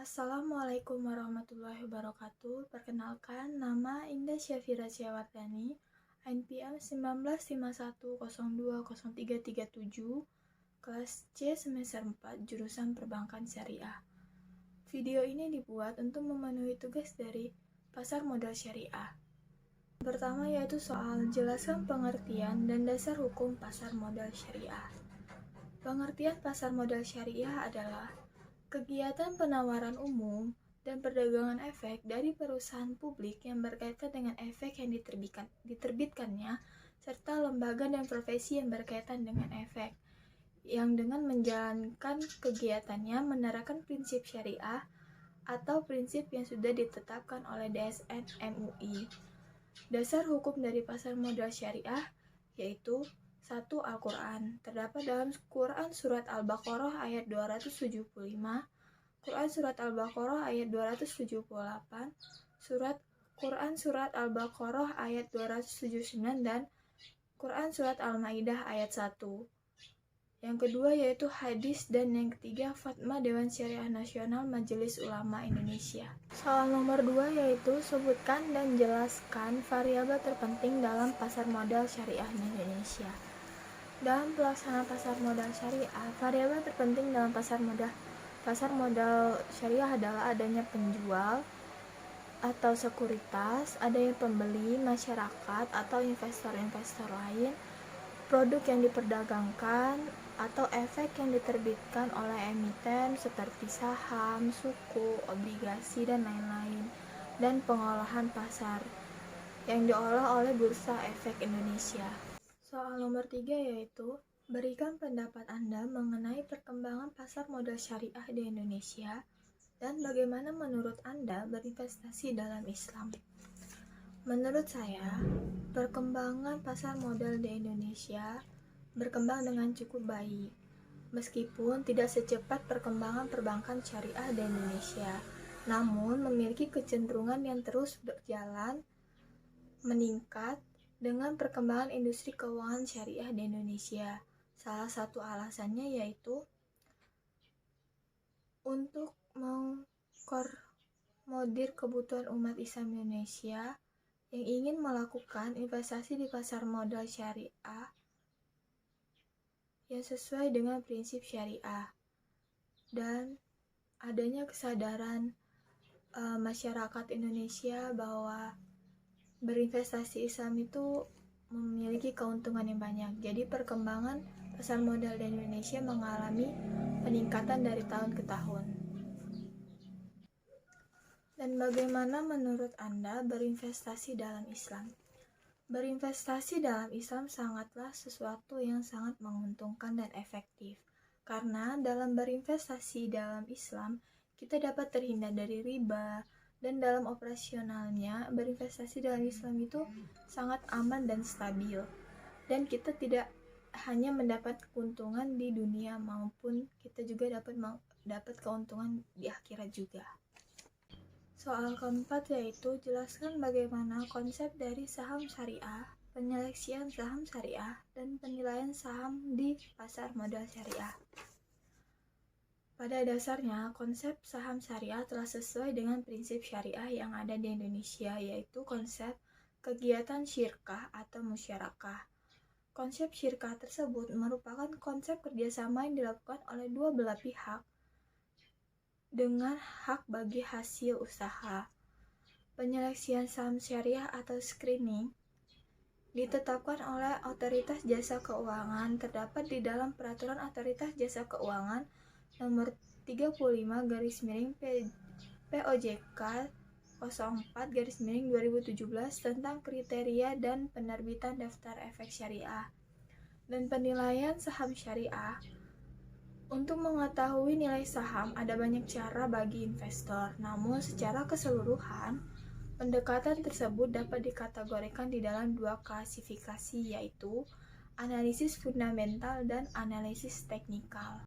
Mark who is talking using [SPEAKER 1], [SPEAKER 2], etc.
[SPEAKER 1] Assalamualaikum warahmatullahi wabarakatuh. Perkenalkan, nama Indah Syafira Ciawardani, NPM 1951020337, kelas C semester 4, jurusan Perbankan Syariah. Video ini dibuat untuk memenuhi tugas dari Pasar Modal Syariah. Pertama yaitu soal jelaskan pengertian dan dasar hukum pasar modal syariah. Pengertian pasar modal syariah adalah kegiatan penawaran umum dan perdagangan efek dari perusahaan publik yang berkaitan dengan efek yang diterbitkannya, serta lembaga dan profesi yang berkaitan dengan efek, yang dengan menjalankan kegiatannya menerapkan prinsip syariah atau prinsip yang sudah ditetapkan oleh DSN MUI. Dasar hukum dari pasar modal syariah yaitu 1. Al-Quran. Terdapat dalam Quran Surat Al-Baqarah ayat 275, Quran Surat Al-Baqarah ayat 278, Quran Surat Al-Baqarah ayat 279, dan Quran Surat Al-Maidah ayat 1. Yang kedua yaitu hadis, dan yang ketiga Fatwa Dewan Syariah Nasional Majelis Ulama Indonesia. Soal nomor 2 yaitu sebutkan dan jelaskan variabel terpenting dalam pasar modal syariah di Indonesia. Dalam pelaksanaan pasar modal syariah, variabel terpenting dalam pasar modal syariah adalah adanya penjual atau sekuritas, adanya pembeli, masyarakat atau investor-investor lain, produk yang diperdagangkan, atau efek yang diterbitkan oleh emiten seperti saham, suku, obligasi, dan lain-lain, dan pengolahan pasar yang diolah oleh Bursa Efek Indonesia. Soal nomor 3 yaitu berikan pendapat Anda mengenai perkembangan pasar modal syariah di Indonesia dan bagaimana menurut Anda berinvestasi dalam Islam. Menurut saya, perkembangan pasar modal di Indonesia berkembang dengan cukup baik, meskipun tidak secepat perkembangan perbankan syariah di Indonesia, namun memiliki kecenderungan yang terus berjalan meningkat dengan perkembangan industri keuangan syariah di Indonesia. Salah satu alasannya yaitu untuk mengakomodir kebutuhan umat Islam Indonesia yang ingin melakukan investasi di pasar modal syariah yang sesuai dengan prinsip syariah, dan adanya kesadaran masyarakat Indonesia bahwa berinvestasi Islam itu memiliki keuntungan yang banyak. Jadi perkembangan pasar modal di Indonesia mengalami peningkatan dari tahun ke tahun. Dan bagaimana menurut Anda berinvestasi dalam Islam? Berinvestasi dalam Islam sangatlah sesuatu yang sangat menguntungkan dan efektif. Karena dalam berinvestasi dalam Islam, kita dapat terhindar dari riba, dan dalam operasionalnya berinvestasi dalam Islam itu sangat aman dan stabil. Dan kita tidak hanya mendapat keuntungan di dunia, maupun kita juga dapat keuntungan di akhirat juga. Soal keempat yaitu jelaskan bagaimana konsep dari saham syariah, penyeleksian saham syariah, dan penilaian saham di pasar modal syariah. Pada dasarnya, konsep saham syariah telah sesuai dengan prinsip syariah yang ada di Indonesia, yaitu konsep kegiatan syirkah atau musyarakah. Konsep syirkah tersebut merupakan konsep kerjasama yang dilakukan oleh dua belah pihak dengan hak bagi hasil usaha. Penyeleksian saham syariah atau screening ditetapkan oleh Otoritas Jasa Keuangan, terdapat di dalam Peraturan Otoritas Jasa Keuangan nomor 35/POJK 04/2017 tentang kriteria dan penerbitan daftar efek syariah dan penilaian saham syariah. Untuk mengetahui nilai saham ada banyak cara bagi investor, namun secara keseluruhan pendekatan tersebut dapat dikategorikan di dalam dua klasifikasi, yaitu analisis fundamental dan analisis teknikal.